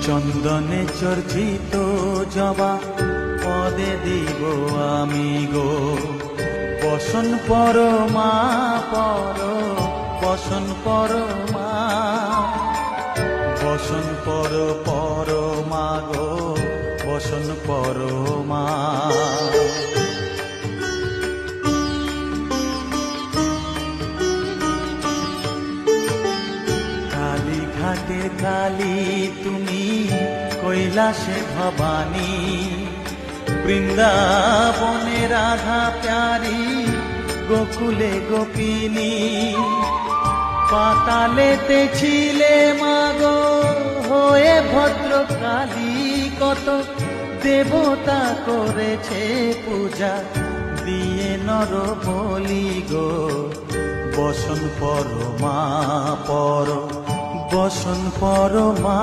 চন্দনে চর্চিত জবা পদে দিব আমি গো, বসন পর মা পর, বসন পর মা, বসন পর পর মা গো, বসন পর মা। কালীঘাটে কালী তুমি, কৈলাসে ভবানী, বৃন্দাবনে রাধা প্যারি, গোকুলে গোপিনী। পাতালেতে ছিলে মাগো হয়ে ভদ্রকালী, কত দেবতা করেছে পূজা দিয়ে নর বলি গো, বসন পর মা পর, বসন পর মা।